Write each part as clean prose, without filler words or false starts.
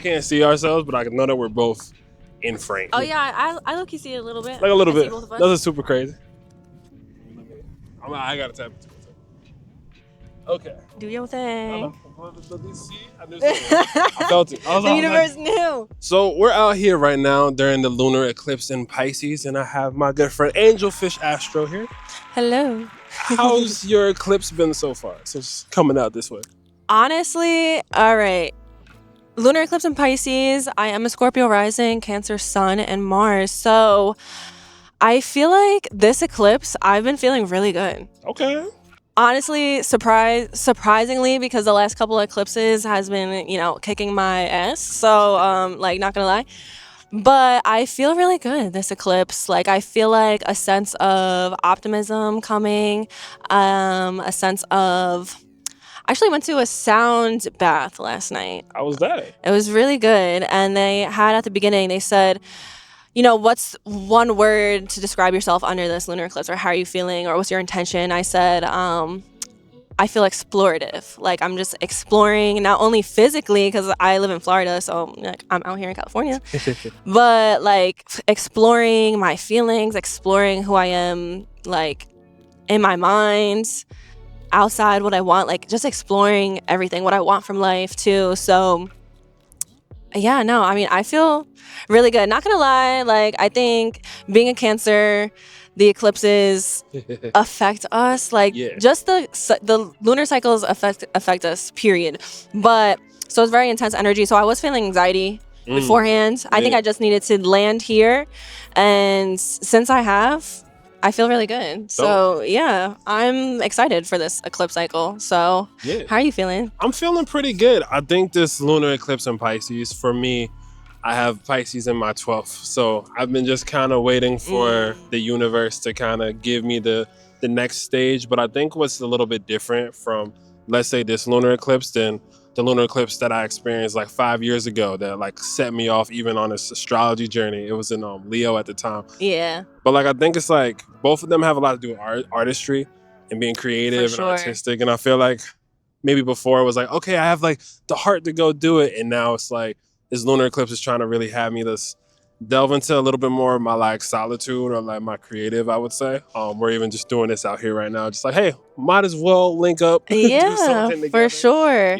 can't see ourselves, but I know that we're both in frame. Oh yeah, I look, you see it a little bit. Like a little I see bit. both of us. Nothing super crazy. I gotta tap it. Okay. Do your thing. I felt it. The universe knew. So we're out here right now during the lunar eclipse in Pisces, and I have my good friend Angelfish Astro here. Hello. How's your eclipse been so far since coming out this way? Honestly, all right. Lunar eclipse in Pisces. I am a Scorpio rising, Cancer sun, and Mars. So I feel like this eclipse, I've been feeling really good. Okay. Honestly, surprisingly, because the last couple of eclipses has been, kicking my ass. So, not gonna lie. But I feel really good this eclipse. Like, I feel like a sense of optimism coming, a sense of... I actually went to a sound bath last night. How was that? It was really good. And they had at the beginning, they said, what's one word to describe yourself under this lunar eclipse, or how are you feeling, or what's your intention? I said, I feel explorative. Like, I'm just exploring, not only physically, because I live in Florida, so I'm out here in California, but like exploring my feelings, exploring who I am, like in my mind, outside what I want, like just exploring everything, what I want from life too. So yeah, no, I mean, I feel really good. Not gonna lie, like I think being a Cancer, the eclipses affect us. Like just the lunar cycles affect us, period. But so it's very intense energy. So I was feeling anxiety beforehand. I think I just needed to land here. And since I feel really good. So yeah, I'm excited for this eclipse cycle. So how are you feeling? I'm feeling pretty good. I think this lunar eclipse in Pisces, for me, I have Pisces in my 12th. So I've been just kind of waiting for the universe to kind of give me the next stage. But I think what's a little bit different from, let's say, this lunar eclipse than the lunar eclipse that I experienced like 5 years ago that like set me off even on this astrology journey. It was in Leo at the time. Yeah. But like I think it's like both of them have a lot to do with artistry and being creative and artistic. And I feel like maybe before it was like, okay, I have like the heart to go do it. And now it's like this lunar eclipse is trying to really have me delve into a little bit more of my like solitude or like my creative, I would say. We're even just doing this out here right now. Just like, hey, might as well link up. Yeah, do something together, for sure.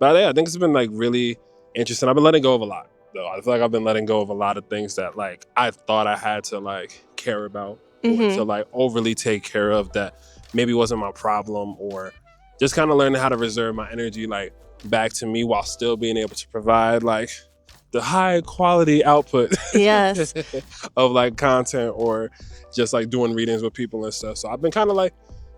But yeah, I think it's been like really interesting. I've been letting go of a lot though. I feel like I've been letting go of a lot of things that like I thought I had to like care about or to like overly take care of that maybe wasn't my problem, or just kind of learning how to reserve my energy like back to me while still being able to provide like the high quality output of like content or just like doing readings with people and stuff. So I've been kind of like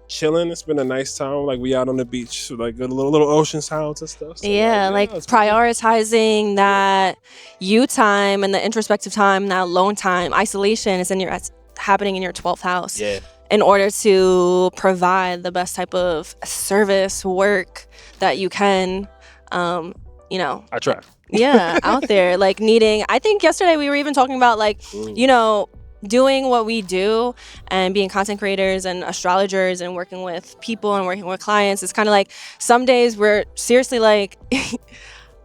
chilling. It's been a nice time. Like we out on the beach with like good little ocean sounds and stuff. So, like prioritizing that you time and the introspective time, that alone time, isolation is happening in your 12th house. Yeah. In order to provide the best type of service, work that you can, I try. Yeah, out there, like needing, I think yesterday we were even talking about like, doing what we do and being content creators and astrologers and working with people and working with clients. It's kind of like some days we're seriously like,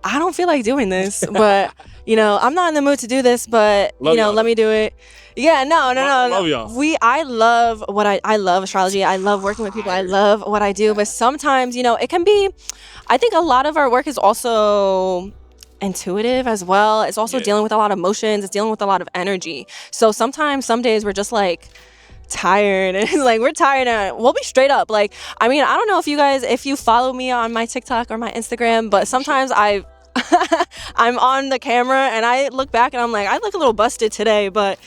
I don't feel like doing this, but I'm not in the mood to do this, but let me do it. Yeah, no. Love y'all. I love I love astrology. I love working with people. I love what I do, but sometimes, it can be, I think a lot of our work is also intuitive as well. It's also dealing with a lot of emotions. It's dealing with a lot of energy. So sometimes, some days we're just like tired and like we're tired and we'll be straight up. Like, I mean, I don't know if you follow me on my TikTok or my Instagram, but sometimes I'm on the camera and I look back and I'm like, I look a little busted today, but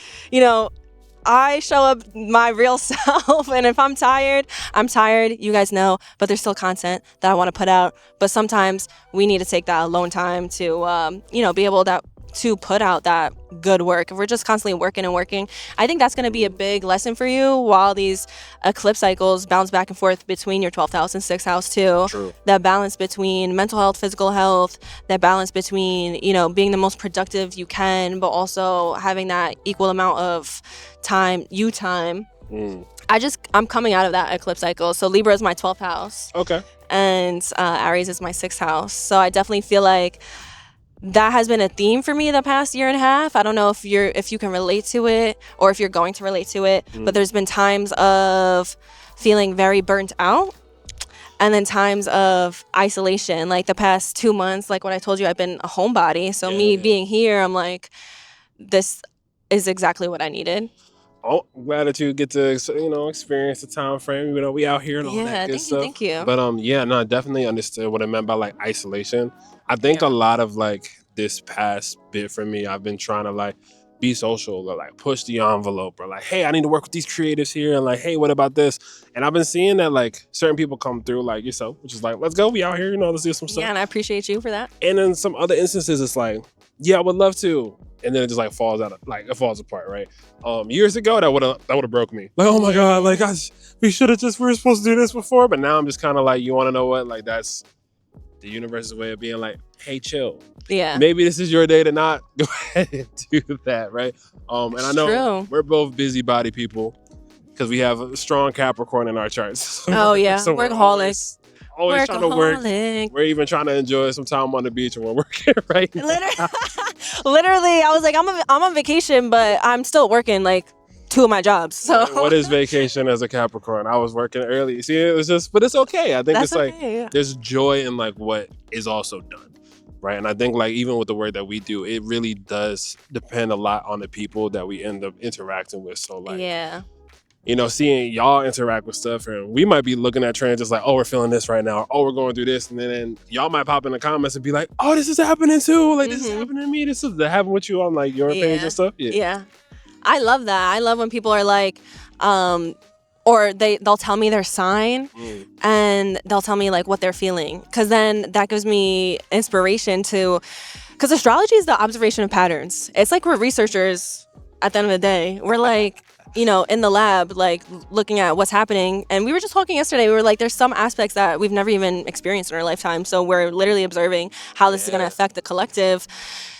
I show up my real self, and if I'm tired, I'm tired. You guys know, but there's still content that I want to put out. But sometimes we need to take that alone time to, be able to put out that good work. If we're just constantly working and working, I think that's going to be a big lesson for you while these eclipse cycles bounce back and forth between your 12th house and 6th house too. True. That balance between mental health, physical health, that balance between, being the most productive you can, but also having that equal amount of time. I'm coming out of that eclipse cycle. So Libra is my 12th house. Okay. And Aries is my 6th house. So I definitely feel like that has been a theme for me the past year and a half. I don't know if you can relate to it or if you're going to relate to it, but there's been times of feeling very burnt out and then times of isolation. Like the past 2 months, like what I told you, I've been a homebody. So me being here, I'm like, this is exactly what I needed. Oh, I'm glad that you get to experience the time frame. We out here and all that good stuff. Thank you. But I definitely understood what I meant by like isolation. I think a lot of like this past bit for me, I've been trying to like be social or like push the envelope or like, hey, I need to work with these creatives here and like, hey, what about this? And I've been seeing that like certain people come through like yourself, which is like, let's go, we out here, let's do some stuff. Yeah, and I appreciate you for that. And then some other instances, it's like, yeah, I would love to. And then it just like falls apart, right? Years ago, that would have broke me. Like, oh my God, like we were supposed to do this before. But now I'm just kind of like, you want to know what? Like that's the universe's way of being like, hey, chill. Yeah. Maybe this is your day to not go ahead and do that, right? And I know we're both busybody people because we have a strong Capricorn in our charts. Oh yeah, so workaholics. Always trying to work. We're even trying to enjoy some time on the beach and we're working right now. Literally, I was like, I'm on vacation, but I'm still working like 2 of my jobs. So what is vacation as a Capricorn? I was working early. See, it was just, but it's okay. I think it's like there's joy in like what is also done, right? And I think like even with the work that we do, it really does depend a lot on the people that we end up interacting with. So like, seeing y'all interact with stuff, and we might be looking at trends just like, oh, we're feeling this right now, oh, we're going through this, and then y'all might pop in the comments and be like, oh, this is happening too, like this is happening to me, this is happening with you on like your page and stuff. Yeah, I love that. I love when people are like, or they'll tell me their sign and they'll tell me like what they're feeling, because then that gives me inspiration because astrology is the observation of patterns. It's like we're researchers at the end of the day. We're like, in the lab, like looking at what's happening. And we were just talking yesterday, we were like, there's some aspects that we've never even experienced in our lifetime. So we're literally observing how this is going to affect the collective.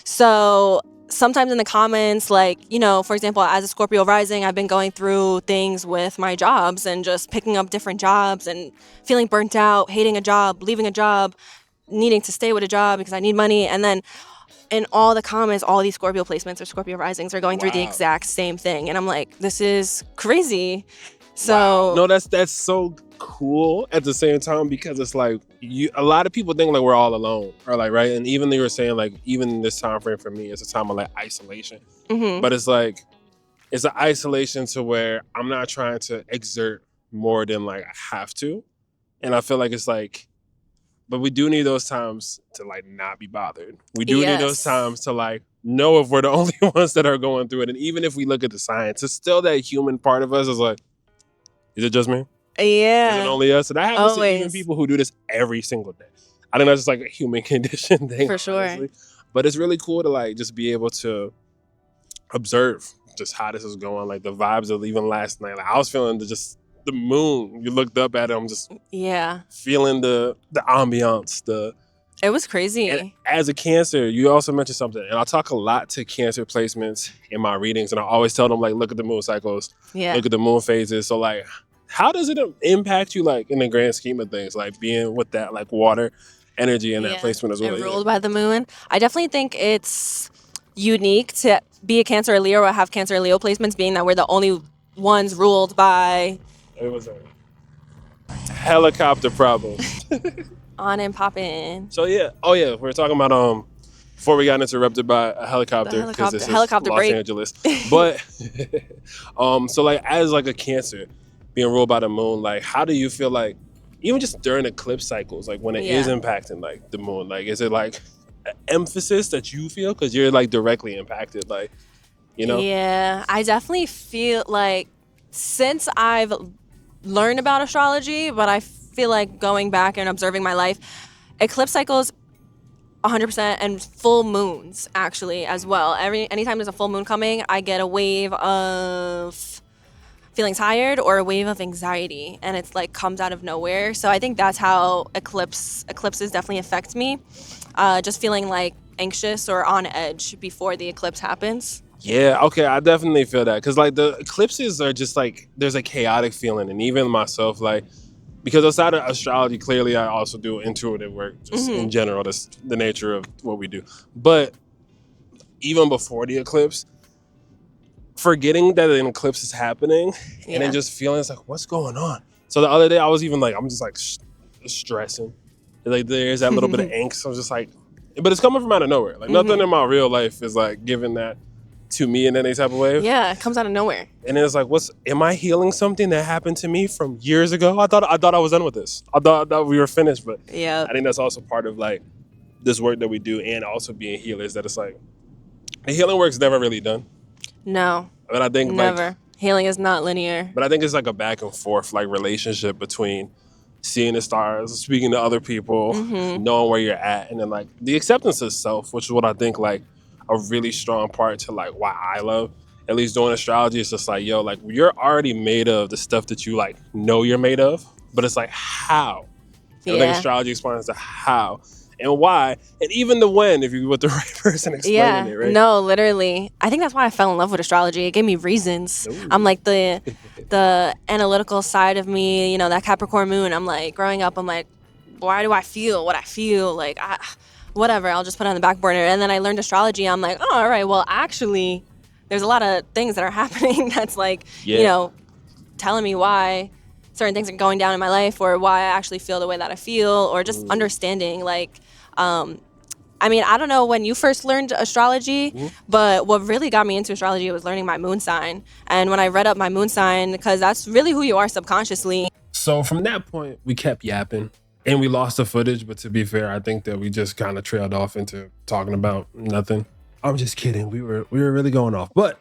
So sometimes in the comments, like, for example, as a Scorpio rising, I've been going through things with my jobs and just picking up different jobs and feeling burnt out, hating a job, leaving a job, needing to stay with a job because I need money. And then in all the comments, all these Scorpio placements or Scorpio risings are going through the exact same thing. And I'm like, this is crazy. So no, that's so cool at the same time, because it's like a lot of people think like we're all alone or like, right? And even though you were saying like, even in this time frame for me, it's a time of like isolation. But it's like, it's an isolation to where I'm not trying to exert more than like I have to. And I feel like it's like, but we do need those times to like not be bothered. We do need those times to like know if we're the only ones that are going through it. And even if we look at the science, it's still that human part of us is like, is it just me? Yeah. Is it only us? And that happens to even people who do this every single day. I think that's just like a human condition thing. For sure. Honestly. But it's really cool to like just be able to observe just how this is going. Like the vibes of even last night. Like I was feeling the moon. You looked up at it, I'm just feeling the ambiance. It was crazy. And as a Cancer, you also mentioned something, and I talk a lot to Cancer placements in my readings, and I always tell them like, look at the moon cycles, look at the moon phases. So like, how does it impact you like in the grand scheme of things, like being with that like water energy in that placement as well? And ruled by the moon. I definitely think it's unique to be a Cancer or Leo or have Cancer or Leo placements, being that we're the only ones ruled by. It was a helicopter problem. On and popping. So we were talking about before we got interrupted by a helicopter because this is helicopter Los break. Angeles. But so like as like a Cancer being ruled by the moon, like how do you feel like even just during eclipse cycles, like when it is impacting like the moon, like is it like an emphasis that you feel because you're like directly impacted, like Yeah, I definitely feel like since I've learned about astrology, but I feel like going back and observing my life, eclipse cycles 100%, and full moons actually as well. Anytime there's a full moon coming, I get a wave of feeling tired or a wave of anxiety, and it's like comes out of nowhere. So I think that's how eclipses definitely affect me. Just feeling like anxious or on edge before the eclipse happens. Yeah, okay, I definitely feel that because like the eclipses are just like there's a chaotic feeling, and even myself, like because outside of astrology, clearly I also do intuitive work, just in general. That's the nature of what we do. But even before the eclipse, forgetting that an eclipse is happening and then just feeling it's like, what's going on? So the other day I was even like, I'm just like stressing. Like there's that little bit of angst. I was just like, but it's coming from out of nowhere. Like nothing in my real life is like giving that to me in any type of way. Yeah, it comes out of nowhere. And then it's like, am I healing something that happened to me from years ago? I thought I was done with this. I thought we were finished, but I think that's also part of like this work that we do and also being healers, that it's like the healing work's never really done. No. But I think never. Healing is not linear. But I think it's like a back and forth like relationship between seeing the stars, speaking to other people, knowing where you're at, and then like the acceptance of self, which is what I think like a really strong part to like why I love, at least doing astrology. It's just like, yo, like you're already made of the stuff that you like know you're made of, but it's like how. And I think astrology explains the how and why, and even the when, if you're with the right person explaining it, right? No, literally. I think that's why I fell in love with astrology. It gave me reasons. Ooh. I'm like the analytical side of me, you know, that Capricorn moon. I'm like, growing up, I'm like, why do I feel what I feel? Like, whatever, I'll just put it on the back burner. And then I learned astrology. I'm like, oh, all right, well, actually, there's a lot of things that are happening that's like, you know, telling me why certain things are going down in my life, or why I actually feel the way that I feel, or just understanding like, I mean, I don't know when you first learned astrology, but what really got me into astrology was learning my moon sign. And when I read up my moon sign, because that's really who you are subconsciously. So from that point, we kept yapping and we lost the footage. But to be fair, I think that we just kind of trailed off into talking about nothing. I'm just kidding. We were really going off, but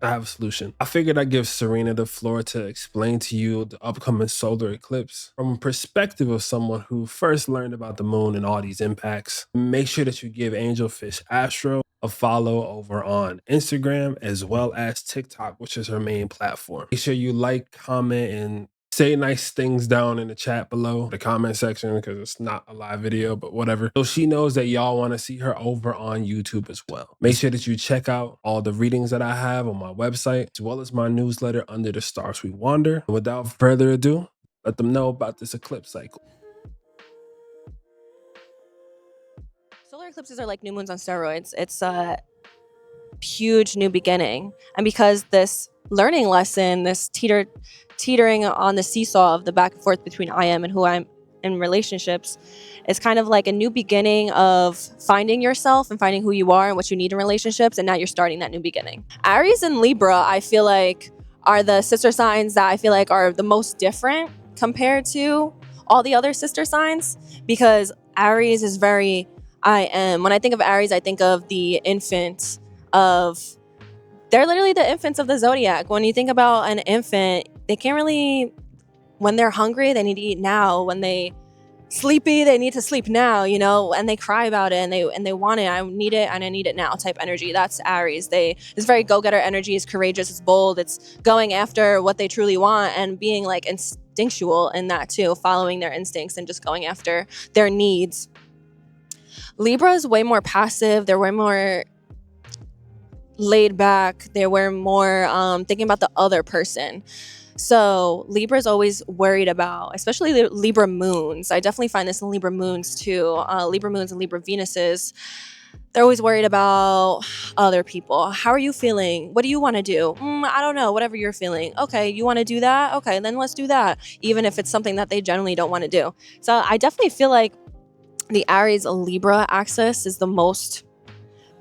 I have a solution. I figured I'd give Serena the floor to explain to you the upcoming solar eclipse from a perspective of someone who first learned about the moon and all these impacts. Make sure that you give Angelfish Astro a follow over on Instagram as well as TikTok, which is her main platform. Make sure you like, comment, and say nice things down in the chat below, the comment section, because it's not a live video, but whatever. So she knows that y'all want to see her over on YouTube as well. Make sure that you check out all the readings that I have on my website, as well as my newsletter, Under the Stars We Wander. And without further ado, let them know about this eclipse cycle. Solar eclipses are like new moons on steroids. It's a huge new beginning. And because this learning lesson, this teetering on the seesaw of the back and forth between I am and who I'm in relationships, is kind of like a new beginning of finding yourself and finding who you are and what you need in relationships. And now you're starting that new beginning. Aries and Libra, I feel like, are the sister signs that I feel like are the most different compared to all the other sister signs, because Aries is very I am. When I think of Aries, I think of the infant of, they're literally the infants of the zodiac. When you think about an infant, they can't really, when they're hungry, they need to eat now. When they sleepy, they need to sleep now, you know, and they cry about it and they want it. I need it and I need it now type energy. That's Aries. It's very go-getter energy. It's courageous. It's bold. It's going after what they truly want and being like instinctual in that too, following their instincts and just going after their needs. Libra is way more passive. They're way more laid back. They were more thinking about the other person. So Libra is always worried about, especially the Libra moons. I definitely find this in Libra moons too. Libra moons and Libra Venuses. They're always worried about other people. How are you feeling? What do you want to do? I don't know. Whatever you're feeling. Okay, you want to do that? Okay, then let's do that. Even if it's something that they generally don't want to do. So I definitely feel like the Aries Libra axis is the most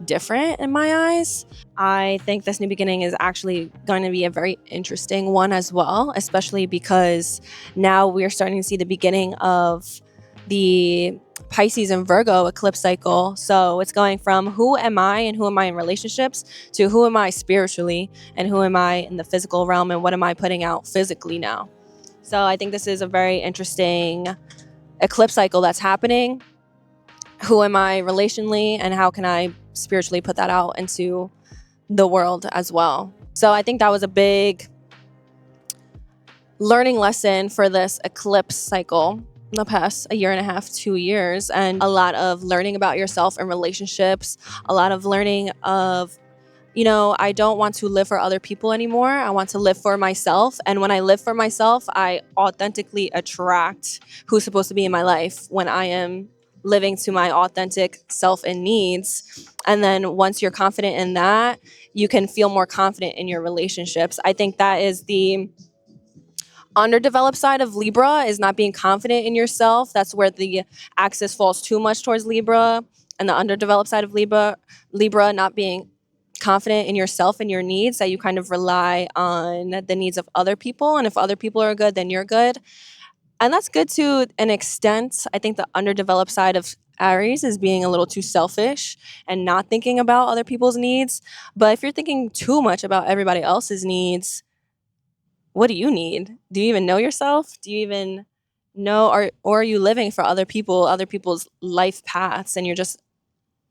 different in my eyes. I think this new beginning is actually going to be a very interesting one as well, especially because now we're starting to see the beginning of the Pisces and Virgo eclipse cycle. So it's going from who am I and who am I in relationships to who am I spiritually and who am I in the physical realm and what am I putting out physically now. So I think this is a very interesting eclipse cycle that's happening. Who am I relationally and how can I spiritually put that out into the world as well. So I think that was a big learning lesson for this eclipse cycle in the past a year and a half, 2 years, and a lot of learning about yourself and relationships, a lot of learning of you know, I don't want to live for other people anymore. I want to live for myself. And when I live for myself, I authentically attract who's supposed to be in my life when I am living to my authentic self and needs. And then once you're confident in that, you can feel more confident in your relationships. I think that is the underdeveloped side of Libra, is not being confident in yourself. That's where the axis falls too much towards Libra. And the underdeveloped side of Libra not being confident in yourself and your needs, that you kind of rely on the needs of other people. And if other people are good, then you're good. And that's good to an extent. I think the underdeveloped side of Aries is being a little too selfish and not thinking about other people's needs. But if you're thinking too much about everybody else's needs, what do you need? Do you even know yourself? Do you even know, or are you living for other people, other people's life paths, and you're just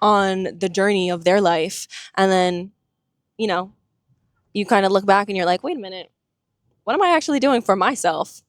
on the journey of their life? And then, you know, you kind of look back and you're like, wait a minute, what am I actually doing for myself?